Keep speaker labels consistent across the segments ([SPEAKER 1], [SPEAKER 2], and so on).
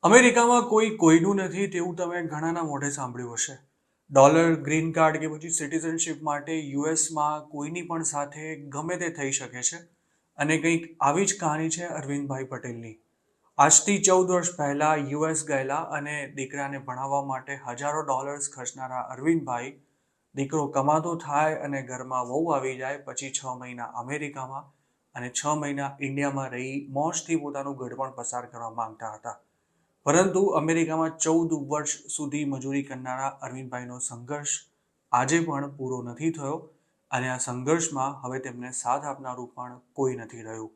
[SPEAKER 1] અમેરિકામાં કોઈ કોઈનું નથી તેવું તમે ઘણાના મોઢે સાંભળ્યું હશે. ડોલર, ગ્રીન કાર્ડ કે પછી સિટીઝનશિપ માટે યુએસમાં કોઈની પણ સાથે ગમે તે થઈ શકે છે. અને કંઈક આવી જ કહાની છે અરવિંદભાઈ પટેલની. આજથી 14 વર્ષ પહેલાં યુએસ ગયેલા અને દીકરાને ભણાવવા માટે હજારો ડોલર્સ ખર્ચનારા અરવિંદભાઈ દીકરો કમાતો થાય અને ઘરમાં વહુ આવી જાય પછી 6 મહિના અમેરિકામાં અને 6 મહિના ઇન્ડિયામાં રહી મોજથી પોતાનું ગળપણ પસાર કરવા માંગતા હતા. પરંતુ અમેરિકામાં 14 વર્ષ સુધી મજૂરી કરનારા અરવિંદભાઈનો સંઘર્ષ આજે પણ પૂરો નથી થયો અને આ સંઘર્ષમાં હવે તેમને સાથ આપનારું પણ કોઈ નથી રહ્યું.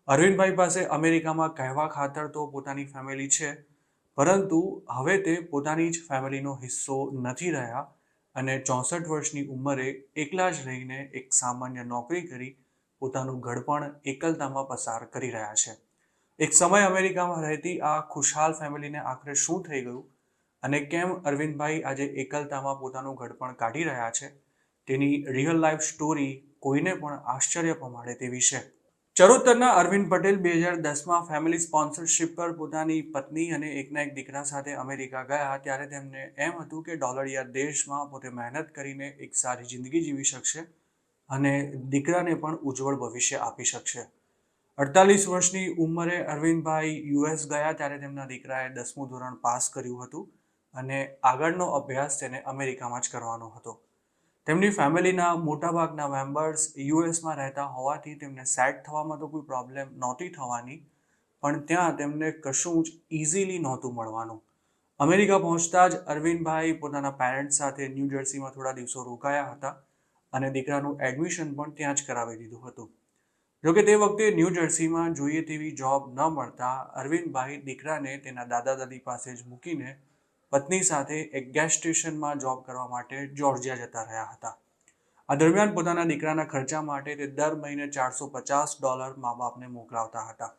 [SPEAKER 1] અરવિંદભાઈ પાસે અમેરિકામાં કહેવા ખાતર તો પોતાની ફેમિલી છે, પરંતુ હવે તે પોતાની જ ફેમિલીનો હિસ્સો નથી રહ્યા અને 64 વર્ષની ઉંમરે એકલા જ રહીને એક સામાન્ય નોકરી કરી પોતાનું ઘડપણ એકલતામાં પસાર કરી રહ્યા છે. એક સમય અમેરિકામાં રહેતી આ ખુશહાલ ફેમિલીને આખરે શું થઈ ગયું અને કેમ અરવિંદભાઈ આજે એકલતામાં પોતાનું ઘડપણ કાઢી રહ્યા છે, તેની રિયલ લાઈફ સ્ટોરી કોઈને પણ આશ્ચર્ય પમાડે તેવી છે. ચરોતરના અરવિંદ પટેલ 2010માં ફેમિલી સ્પોન્સરશિપ પર પોતાની પત્ની અને એકના એક દીકરા સાથે અમેરિકા ગયા ત્યારે તેમને એમ હતું કે ડોલરિયા દેશમાં પોતે મહેનત કરીને એક સારી જિંદગી જીવી શકશે અને દીકરાને પણ ઉજ્જવળ ભવિષ્ય આપી શકશે. 48 વર્ષની ઉંમરે અરવિંદભાઈ યુએસ ગયા ત્યારે તેમના દીકરાએ 10મું ધોરણ પાસ કર્યું હતું અને આગળનો અભ્યાસ તેને અમેરિકામાં જ કરવાનો હતો. તેમની ફેમિલીના મોટાભાગના મેમ્બર્સ યુએસમાં રહેતા હોવાથી તેમને સેટ થવામાં તો કોઈ પ્રોબ્લેમ નહોતી થવાની, પણ ત્યાં તેમને કશું જ ઇઝીલી નહોતું મળવાનું. અમેરિકા પહોંચતા જ અરવિંદભાઈ પોતાના પેરેન્ટ્સ સાથે ન્યૂ જર્સીમાં થોડા દિવસો રોકાયા હતા અને દીકરાનું એડમિશન પણ ત્યાં જ કરાવી દીધું હતું. જોકે તે વખતે ન્યૂ જર્સીમાં જોઈએ તેવી જોબ ન મળતા અરવિંદભાઈ દીકરાને તેના દાદા દાદી પાસે જ મૂકીને પત્ની સાથે એક ગેસ સ્ટેશનમાં જોબ કરવા માટે જોર્જિયા જતા રહ્યા હતા. આ દરમિયાન પોતાના દીકરાના ખર્ચા માટે તે દર મહિને $450 મા બાપને મોકલાવતા હતા.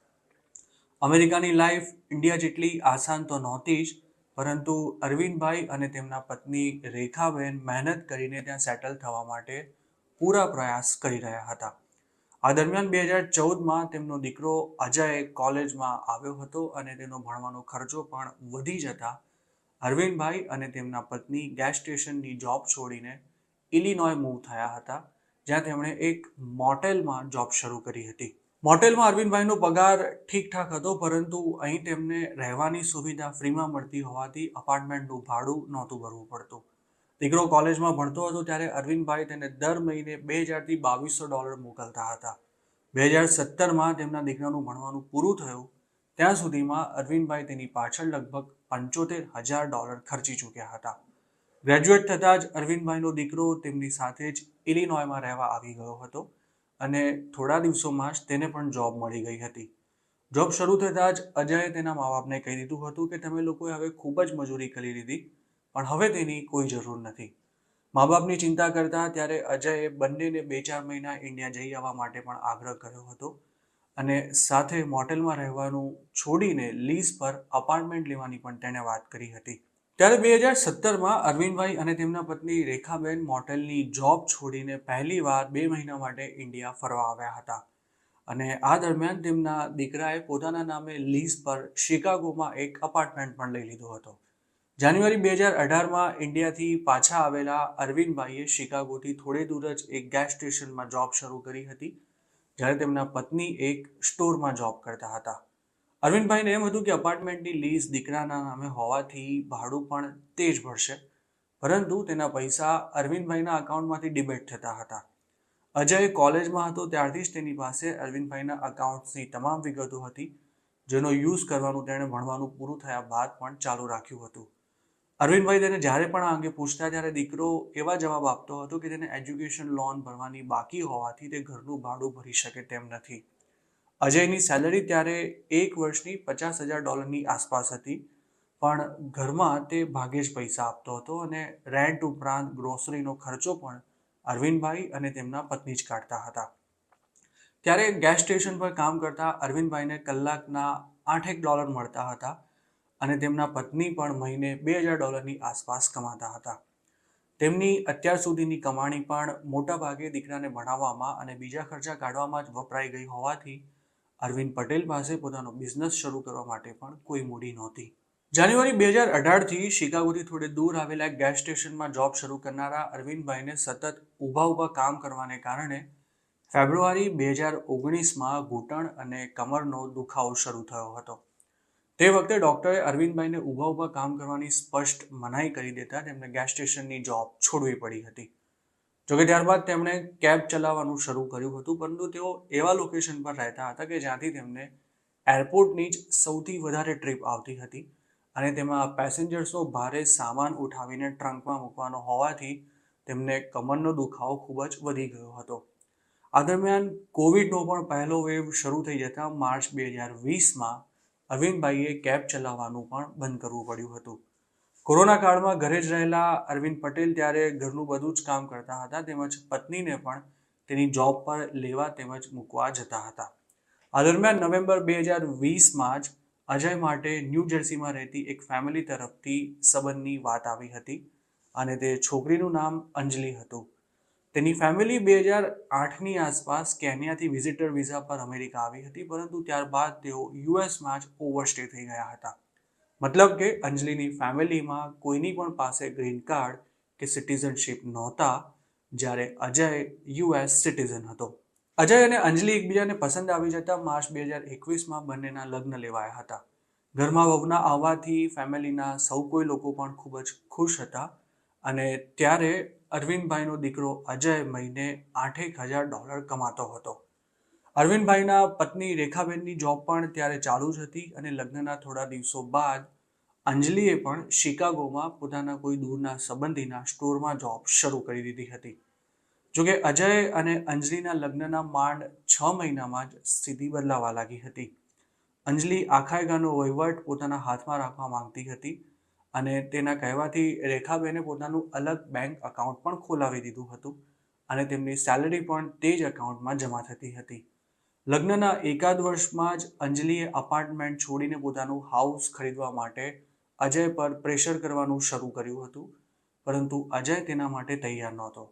[SPEAKER 1] અમેરિકાની લાઈફ ઇન્ડિયા જેટલી આસાન તો નહોતી જ, પરંતુ અરવિંદભાઈ અને તેમના પત્ની રેખાબેન મહેનત કરીને ત્યાં સેટલ થવા માટે પૂરા પ્રયાસ કરી રહ્યા હતા. આ દરમિયાન 2014માં તેમનો દીકરો અજય કોલેજમાં આવ્યો હતો અને તેનો ભણવાનો ખર્ચો પણ વધી જતા અરવિંદભાઈ અને તેમના પત્ની ગેસ સ્ટેશનની જોબ છોડીને ઇલિનોય મૂવ થયા હતા, જ્યાં તેમણે એક મોટેલમાં જોબ શરૂ કરી હતી. મોટેલમાં અરવિંદભાઈનો પગાર ઠીકઠાક હતો, પરંતુ અહીં તેમને રહેવાની સુવિધા ફ્રીમાં મળતી હોવાથી અપાર્ટમેન્ટનું ભાડું નહોતું ભરવું પડતું. દીકરો કોલેજમાં ભણતો હતો ત્યારે અરવિંદભાઈ તેને દર મહિને $2000 થી $2200 મોકલતા હતા. 2017માં તેમના દીકરાનું ભણવાનું પૂરું થયું ત્યાં સુધીમાં અરવિંદભાઈ તેની પાછળ લગભગ $75,000 ખર્ચી ચૂક્યા હતા. ગ્રેજ્યુએટ થતાં જ અરવિંદભાઈનો દીકરો તેમની સાથે જ ઇલિનોયમાં રહેવા આવી ગયો હતો અને થોડા દિવસોમાં જ તેને પણ જોબ મળી ગઈ હતી. જોબ શરૂ થતાં જ અજયે તેના મા બાપને કહી દીધું હતું કે તમે લોકોએ હવે ખૂબ જ મજૂરી કરી લીધી, પણ હવે તેની કોઈ જરૂર નથી. મા બાપની ચિંતા કરતા ત્યારે અજયે બંનેને 2-4 મહિના ઇન્ડિયા જઈ આવવા માટે પણ આગ્રહ કર્યો હતો અને સાથે મોટેલમાં રહેવાનું છોડીને લીઝ પર અપાર્ટમેન્ટ લેવાની પણ તેણે વાત કરી હતી. ત્યારે 2017માં અરવિંદભાઈ અને તેમના પત્ની રેખાબેન મોટેલની જોબ છોડીને પહેલીવાર 2 મહિના માટે ઇન્ડિયા ફરવા આવ્યા હતા અને આ દરમિયાન તેમના દીકરાએ પોતાના નામે લીઝ પર શિકાગોમાં એક અપાર્ટમેન્ટ પણ લઈ લીધો હતો. જાન્યુઆરી 2018માં ઇન્ડિયાથી પાછા આવેલા અરવિંદભાઈએ શિકાગોથી થોડે દૂર જ એક ગેસ સ્ટેશનમાં જોબ શરૂ કરી હતી, જ્યારે તેમના પત્ની એક સ્ટોરમાં જોબ કરતા હતા. અરવિંદભાઈને એમ હતું કે અપાર્ટમેન્ટની લીઝ દીકરાના નામે હોવાથી ભાડું પણ તે જ ભરશે, પરંતુ તેના પૈસા અરવિંદભાઈના અકાઉન્ટમાંથી ડિબેટ થતા હતા. અજય કોલેજમાં હતો ત્યારથી જ તેની પાસે અરવિંદભાઈના અકાઉન્ટ્સની તમામ વિગતો હતી, જેનો યુઝ કરવાનું તેણે ભણવાનું પૂરું થયા બાદ પણ ચાલુ રાખ્યું હતું. અરવિંદભાઈ તેને જ્યારે પણ આ અંગે પૂછતા ત્યારે દીકરો એવા જવાબ આપતો હતો કે તેને એજ્યુકેશન લોન ભરવાની બાકી હોવાથી તે ઘરનું ભાડું ભરી શકે તેમ નથી. અજયની સેલરી ત્યારે એક વર્ષની $50,000ની આસપાસ હતી, પણ ઘરમાં તે ભાગે જ પૈસા આપતો હતો અને રેન્ટ ઉપરાંત ગ્રોસરીનો ખર્ચો પણ અરવિંદભાઈ અને તેમના પત્ની જ કાઢતા હતા. ત્યારે ગેસ સ્ટેશન પર કામ કરતા અરવિંદભાઈને કલાકના $8 મળતા હતા અને તેમના પત્ની પણ મહિને $2,000ની આસપાસ કમાતા હતા. તેમની અત્યાર સુધીની કમાણી પણ મોટાભાગે દીકરાને ભણાવવામાં અને બીજા ખર્ચા કાઢવામાં જ વપરાઈ ગઈ હોવાથી અરવિંદ પટેલ પાસે પોતાનો બિઝનેસ શરૂ કરવા માટે પણ કોઈ મૂડી નહોતી. જાન્યુઆરી 2018થી શિકાગોથી થોડે દૂર આવેલા ગેસ સ્ટેશનમાં જોબ શરૂ કરનારા અરવિંદભાઈને સતત ઊભા કામ કરવાને કારણે ફેબ્રુઆરી 2019માં ઘૂંટણ અને કમરનો દુખાવો શરૂ થયો હતો. તે વખતે ડૉક્ટરે અરવિંદભાઈને ઊભા કામ કરવાની સ્પષ્ટ મનાઈ કરી દેતા તેમને ગેસ સ્ટેશનની જોબ છોડવી પડી હતી. જોકે ત્યારબાદ તેમણે કેબ ચલાવવાનું શરૂ કર્યું હતું, પરંતુ તેઓ એવા લોકેશન પર રહેતા હતા કે જ્યાંથી તેમને એરપોર્ટની જ સૌથી વધારે ટ્રીપ આવતી હતી અને તેમાં પેસેન્જર્સનો ભારે સામાન ઉઠાવીને ટ્રંકમાં મૂકવાનો હોવાથી તેમને કમરનો દુખાવો ખૂબ જ વધી ગયો હતો. આ દરમિયાન કોવિડનો પણ પહેલો વેવ શરૂ થઈ જતા માર્ચ 2020માં અરવિંદભાઈએ કેબ ચલાવવાનું પણ બંધ કરવું પડ્યું હતું. કોરોના કાળમાં ઘરે જ રહેલા અરવિંદ પટેલ ત્યારે ઘરનું બધું જ કામ કરતા હતા, તેમજ પત્નીને પણ તેની જોબ પર લેવા તેમજ મૂકવા જતા હતા. આ દરમિયાન નવેમ્બર 2020માં જ અજય માટે ન્યૂ જર્સીમાં રહેતી એક ફેમિલી તરફથી સંબંધની વાત આવી હતી અને તે છોકરીનું નામ અંજલિ હતું. તેની ફેમિલી 2008ની આસપાસ કેન્યાથી વિઝિટર વિઝા પર અમેરિકા આવી હતી, પરંતુ ત્યારબાદ તેઓ યુએસમાં જ ઓવરસ્ટે થઈ ગયા હતા. મતલબ કે અંજલિની ફેમિલીમાં કોઈની પણ પાસે ગ્રીન કાર્ડ કે સિટીઝનશીપ નહોતા, જ્યારે અજય યુએસ સિટીઝન હતો. અજય અને અંજલિ એકબીજાને પસંદ આવી જતા માર્ચ 2021માં બંનેના લગ્ન લેવાયા હતા. ઘરમાં વહુના આવવાથી ફેમિલીના સૌ કોઈ લોકો પણ ખૂબ જ ખુશ હતા અને ત્યારે અરવિંદભાઈનો દીકરો અજય મહિને $8,000 કમાતો હતો. અરવિંદભાઈના પત્ની રેખાબેનની જોબ પણ ત્યારે ચાલુ જ હતી અને લગ્નના થોડા દિવસો બાદ અંજલિએ પણ શિકાગોમાં પોતાના કોઈ દૂરના સંબંધીના સ્ટોરમાં જોબ શરૂ કરી દીધી હતી. જોકે અજય અને અંજલિના લગ્નના માંડ 6 મહિનામાં જ સ્થિતિ બદલાવા લાગી હતી. અંજલિ આખાયગાનો વહીવટ પોતાના હાથમાં રાખવા માંગતી હતી અને તેના કહેવાથી રેખાબેને પોતાનું અલગ બેંક એકાઉન્ટ પણ ખોલાવી દીધું હતું અને તેમની સેલરી પણ તે જ એકાઉન્ટમાં જમા થતી હતી. લગ્નના એકાદ વર્ષમાં જ અંજલિએ અપાર્ટમેન્ટ છોડીને પોતાનું હાઉસ ખરીદવા માટે અજય પર પ્રેશર કરવાનું શરૂ કર્યું હતું, પરંતુ અજય તેના માટે તૈયાર નહોતો.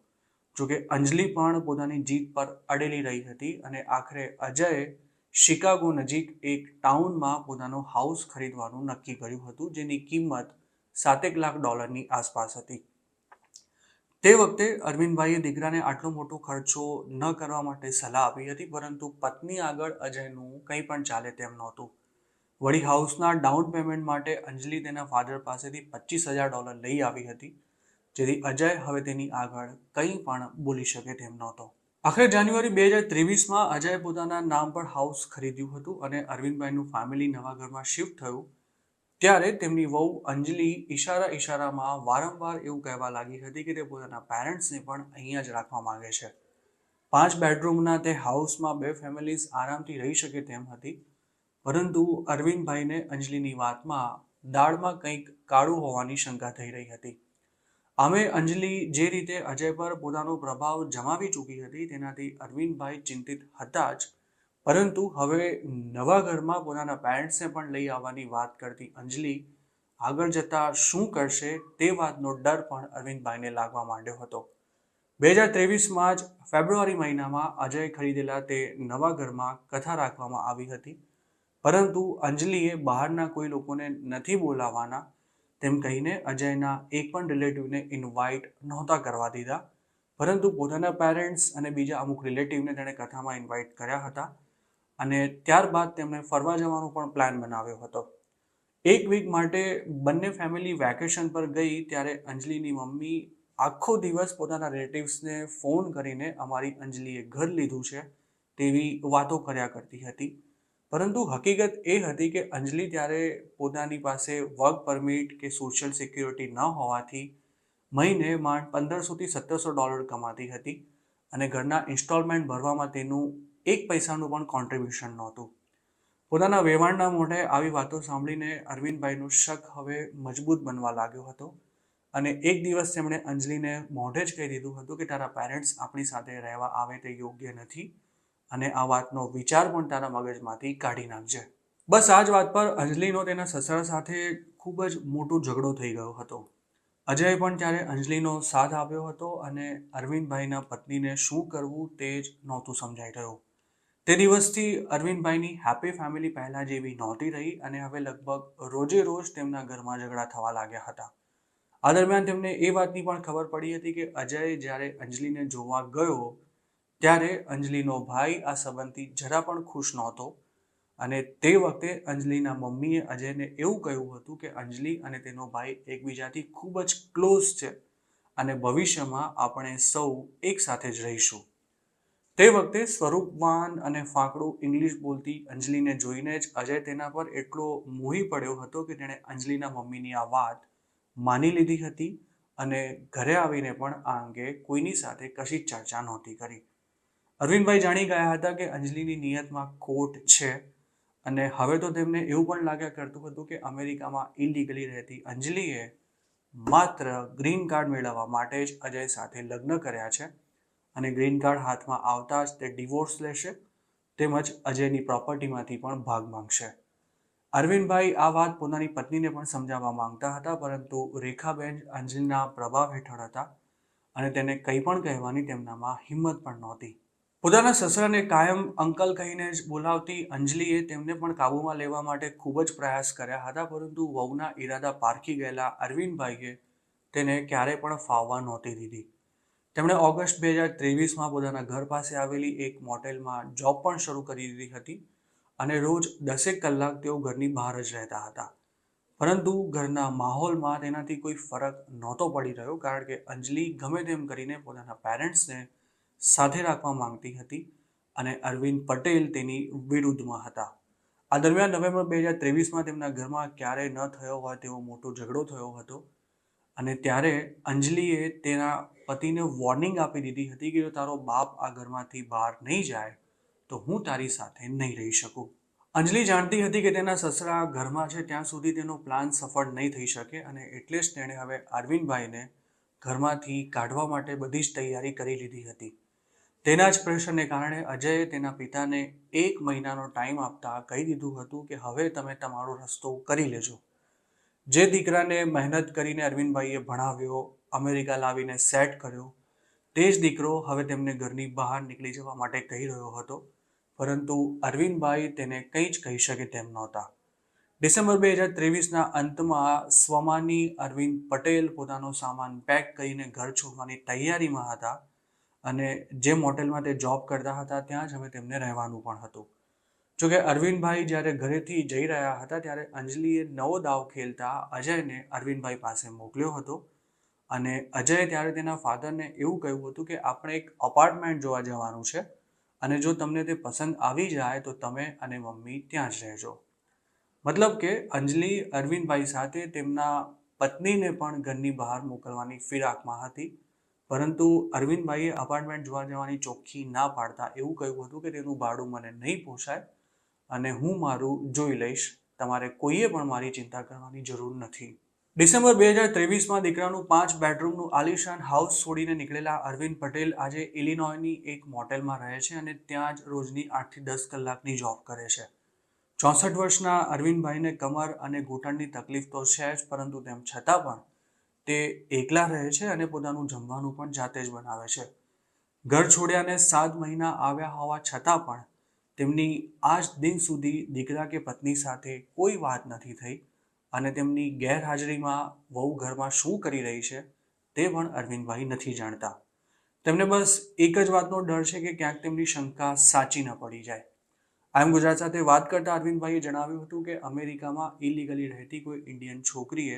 [SPEAKER 1] જોકે અંજલિ પણ પોતાની જીત પર અડેલી રહી હતી અને આખરે અજયે શિકાગો નજીક એક ટાઉનમાં પોતાનો હાઉસ ખરીદવાનું નક્કી કર્યું હતું, જેની કિંમત $7,00,000ની આસપાસ હતી. તે વખતે અરવિંદભાઈએ દીકરાને આટલો મોટો ખર્ચો ન કરવા માટે સલાહ આપી હતી, પરંતુ પત્ની આગળ અજયનું કંઈ પણ ચાલે તેમ નહોતું. વળી હાઉસના ડાઉન પેમેન્ટ માટે અંજલિ તેના ફાધર પાસેથી $25,000 લઈ આવી હતી, જેથી અજય હવે તેની આગળ કંઈ પણ બોલી શકે તેમ નહોતો. આખરે જાન્યુઆરી 2023માં અજયે પોતાના નામ પર હાઉસ ખરીદ્યું હતું અને અરવિંદભાઈનું ફેમિલી નવા ઘરમાં શિફ્ટ થયું ત્યારે તેમની વહુ અંજલિ ઇશારામાં વારંવાર એવું કહેવા લાગી હતી કે તે પોતાના પેરેન્ટ્સને પણ અહીંયા જ રાખવા માંગે છે. 5 બેડરૂમના તે હાઉસમાં 2 ફેમિલીઝ આરામથી રહી શકે તેમ હતી, પરંતુ અરવિંદભાઈને અંજલિની વાતમાં દાળમાં કંઈક કાળું હોવાની શંકા થઈ રહી હતી. આમે અંજલિ જે રીતે અજય પર પોતાનો પ્રભાવ જમાવી ચૂકી હતી તેનાથી અરવિંદભાઈ ચિંતિત હતા જ, પરંતુ હવે નવા ઘરમાં પોતાના પેરેન્ટ્સને પણ લઈ આવવાની વાત કરતી અંજલિ આગળ જતા શું કરશે તે વાતનો ડર પણ અરવિંદભાઈને લાગવા માંડ્યો હતો. 2023માં જ ફેબ્રુઆરી મહિનામાં અજય ખરીદેલા તે નવા ઘરમાં કથા રાખવામાં આવી હતી, પરંતુ અંજલિએ બહારના કોઈ લોકોને નથી બોલાવવાના તેમ કહીને અજયના એક પણ રિલેટિવને ઇન્વાઇટ નહોતા કરવા દીધા, પરંતુ પોતાના પેરેન્ટ્સ અને બીજા અમુક રિલેટિવને તેણે કથામાં ઇન્વાઇટ કર્યા હતા અને ત્યારબાદ તેમણે ફરવા જવાનો પણ પ્લાન બનાવ્યો હતો. એક વીક માટે બંને ફેમિલી વેકેશન પર ગઈ ત્યારે અંજલિની મમ્મી આખો દિવસ પોતાના રિલેટિવ્સને ફોન કરીને અમારી અંજલિએ ઘર લીધું છે તેવી વાતો કર્યા કરતી હતી, પરંતુ હકીકત એ હતી કે અંજલિ ત્યારે પોતાની પાસે વર્ક પરમિટ કે સોશિયલ સિક્યુરિટી ન હોવાથી મહિને માંડ $1,500થી $1,700 કમાતી હતી અને ઘરના ઇન્સ્ટોલમેન્ટ ભરવામાં તેનું 1 પૈસાનું પણ કોન્ટ્રીબ્યુશન નહોતું. પોતાના વેવાણના મોઢે આવી વાતો સાંભળીને અરવિંદભાઈનો શક હવે મજબૂત બનવા લાગ્યો હતો અને એક દિવસ તેમણે અંજલિને મોઢે જ કહી દીધું હતું કે તારા પેરેન્ટ્સ આપણી સાથે રહેવા આવે તે યોગ્ય નથી અને આ વાતનો વિચાર પણ તારા મગજમાંથી કાઢી નાખજે. બસ આ જ વાત પર અંજલિનો તેના સસરા સાથે ખૂબ જ મોટો ઝઘડો થઈ ગયો હતો. અજયે પણ ત્યારે અંજલિનો સાથ આપ્યો હતો અને અરવિંદભાઈના પત્નીને શું કરવું તે જ નહોતું સમજાઈ રહ્યું. તે દિવસથી અરવિંદભાઈની હેપી ફેમિલી પહેલાં જેવી નહોતી રહી અને હવે લગભગ રોજે રોજ તેમના ઘરમાં ઝઘડા થવા લાગ્યા હતા. આ દરમિયાન તેમને એ વાતની પણ ખબર પડી હતી કે અજય જ્યારે અંજલિને જોવા ગયો ત્યારે અંજલિનો ભાઈ આ સંબંધથી જરા પણ ખુશ નહોતો અને તે વખતે અંજલિના મમ્મીએ અજયને એવું કહ્યું હતું કે અંજલિ અને તેનો ભાઈ એકબીજાથી ખૂબ જ ક્લોઝ છે અને ભવિષ્યમાં આપણે સૌ એકસાથે જ રહીશું. તે વખતે સ્વરૂપવાન અને ફાંકડું ઇંગ્લિશ બોલતી અંજલિને જોઈને જ અજય તેના પર એટલો મોહી પડ્યો હતો કે તેણે અંજલિના મમ્મીની આ વાત માની લીધી હતી અને ઘરે આવીને પણ આ અંગે કોઈની સાથે કશી ચર્ચા નહોતી કરી. અરવિંદભાઈ જાણી ગયા હતા કે અંજલિની નિયતમાં ખોટ છે અને હવે તો તેમને એવું પણ લાગ્યા કરતું હતું કે અમેરિકામાં ઇલીગલી રહેતી અંજલિએ માત્ર ગ્રીન કાર્ડ મેળવવા માટે જ અજય સાથે લગ્ન કર્યા છે અને ગ્રીન કાર્ડ હાથમાં આવતા જ તે ડિવોર્સ લેશે તેમજ અજયની પ્રોપર્ટીમાંથી પણ ભાગ માંગશે. અરવિંદભાઈ આ વાત પોતાની પત્નીને પણ સમજાવવા માંગતા હતા, પરંતુ રેખાબેન અંજલિના પ્રભાવ હેઠળ હતા અને તેને કંઈ પણ કહેવાની તેમનામાં હિંમત પણ નહોતી. પોતાના સસરાને કાયમ અંકલ કહીને જ બોલાવતી અંજલિએ તેમને પણ કાબૂમાં લેવા માટે ખૂબ જ પ્રયાસ કર્યા હતા, પરંતુ વહુના ઈરાદા પારખી ગયેલા અરવિંદભાઈએ તેને ક્યારેય પણ ફાવવા નહોતી દીધી. તેમણે ઓગસ્ટ 2023માં પોતાના ઘર પાસે આવેલી એક મોટેલમાં જોબ પણ શરૂ કરી દીધી હતી અને રોજ 10 કલાક તેઓ ઘરની બહાર જ રહેતા હતા. પરંતુ ઘરના માહોલમાં તેનાથી કોઈ ફરક નહોતો પડી રહ્યો, કારણ કે અંજલિ ગમે તેમ કરીને પોતાના પેરેન્ટ્સને સાથે રાખવા માંગતી હતી અને અરવિંદ પટેલ તેની વિરુદ્ધમાં હતા. આ દરમિયાન નવેમ્બર 2023માં તેમના ઘરમાં ક્યારેય ન થયો હોય તેવો મોટો ઝઘડો થયો હતો અને ત્યારે અંજલિએ તેના પતિને વોર્નિંગ આપી દીધી હતી કે જો તારો બાપ આ ઘરમાંથી બહાર નહીં જાય તો હું તારી સાથે નહીં રહી શકું. અંજલિ જાણતી હતી કે તેના સસરા ઘરમાં છે ત્યાં સુધી તેનો પ્લાન સફળ નહીં થઈ શકે અને એટલે જ તેણે હવે અરવિંદભાઈને ઘરમાંથી કાઢવા માટે બધી જ તૈયારી કરી લીધી હતી. તેના જ પ્રેશરને કારણે અજયે તેના પિતાને 1 મહિનાનો ટાઈમ આપતા કહી દીધું હતું કે હવે તમે તમારો રસ્તો કરી લેજો. જે દીકરાને મહેનત કરીને અરવિંદભાઈએ ભણાવ્યો, અમેરિકા લાવીને સેટ કર્યો, તે જ દીકરો હવે તેમને ઘરની બહાર નીકળી જવા માટે કહી રહ્યો હતો, પરંતુ અરવિંદભાઈ તેને કંઈ જ કહી શકે તેમ નહોતા. ડિસેમ્બર 2023ના અંતમાં સ્વમાની અરવિંદ પટેલ પોતાનો સામાન પેક કરીને ઘર છોડવાની તૈયારીમાં હતા અને જે મોટેલમાં તે જોબ કરતા હતા ત્યાં જ હવે તેમને રહેવાનું પણ હતું. જોકે અરવિંદભાઈ જ્યારે ઘરેથી જઈ રહ્યા હતા ત્યારે અંજલિએ નવો દાવ ખેલતા અજયને અરવિંદભાઈ પાસે મોકલ્યો હતો અને અજયે ત્યારે તેના ફાધરને એવું કહ્યું હતું કે આપણે એક અપાર્ટમેન્ટ જોવા જવાનું છે અને જો તમને તે પસંદ આવી જાય તો તમે અને મમ્મી ત્યાં જ રહેજો. મતલબ કે અંજલિ અરવિંદભાઈ સાથે તેમના પત્નીને પણ ઘરની બહાર મોકલવાની ફિરાકમાં હતી, પરંતુ અરવિંદભાઈએ અપાર્ટમેન્ટ જોવા જવાની ચોખ્ખી ના પાડતા એવું કહ્યું હતું કે તેનું ભાડું મને નહીં પોસાય અને હું મારું જોઈ લઈશ, તમારે કોઈએ પણ મારી ચિંતા કરવાની જરૂર નથી. ડિસેમ્બર 2023માં દીકરાનું 5 બેડરૂમનું આલિશાન હાઉસ છોડીને નીકળેલા અરવિંદ પટેલ આજે ઇલિનોયની એક મોટેલમાં રહે છે અને ત્યાં જ રોજની 8 થી 10 કલાકની જોબ કરે છે. 64 વર્ષના અરવિંદભાઈને કમર અને ઘૂંટણની તકલીફ તો છે જ, પરંતુ તેમ છતાં પણ તે એકલા રહે છે અને પોતાનું જમવાનું પણ જાતે જ બનાવે છે. ઘર છોડ્યાને 7 મહિના આવ્યા હોવા છતાં પણ તેમની આજ દિન સુધી દીકરા કે પત્ની સાથે કોઈ વાત નથી થઈ અને તેમની ગેરહાજરીમાં વહુ ઘરમાં શું કરી રહી છે તે પણ અરવિંદભાઈ નથી જાણતા. તેમને બસ એક જ વાતનો ડર છે કે ક્યાંક તેમની શંકા સાચી ન પડી જાય. આમ ગુજરાત સાથે વાત કરતા અરવિંદભાઈએ જણાવ્યું હતું કે અમેરિકામાં ઇલીગલી રહેતી કોઈ ઇન્ડિયન છોકરીએ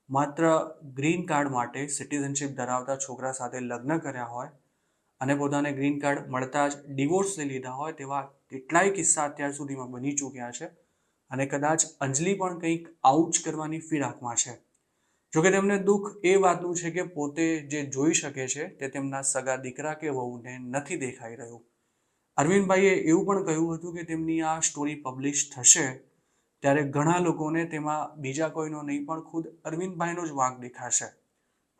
[SPEAKER 1] માત્ર ગ્રીન કાર્ડ માટે સિટીઝનશિપ ધરાવતા છોકરા સાથે લગ્ન કર્યા હોય અને પોતાને ગ્રીન કાર્ડ મળતા જ ડિવોર્સ લઈ લીધા હોય તેવા કેટલાય કિસ્સા અત્યાર સુધીમાં બની ચૂક્યા છે અને કદાચ અંજલિ પણ કંઈક આવું જ કરવાની ફિરાકમાં છે. જોકે તેમને દુઃખ એ વાતનું છે કે પોતે જે જોઈ શકે છે તે તેમના સગા દીકરા કે વહુને નથી દેખાઈ રહ્યું. અરવિંદભાઈએ એવું પણ કહ્યું હતું કે તેમની આ સ્ટોરી પબ્લિશ થશે ત્યારે ઘણા લોકોને તેમાં બીજા કોઈનો નહીં પણ ખુદ અરવિંદભાઈનો જ વાંક દેખાશે,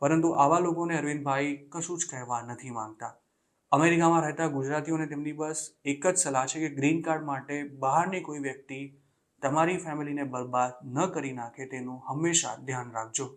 [SPEAKER 1] પરંતુ આવા લોકોને અરવિંદભાઈ કશું જ કહેવા નથી માંગતા. અમેરિકામાં રહેતા ગુજરાતીઓને તેમની બસ એક જ સલાહ છે કે ગ્રીન કાર્ડ માટે બહારની કોઈ વ્યક્તિ તમારી ફેમિલીને બરબાદ ન કરી નાખે તેનું હંમેશા ધ્યાન રાખજો.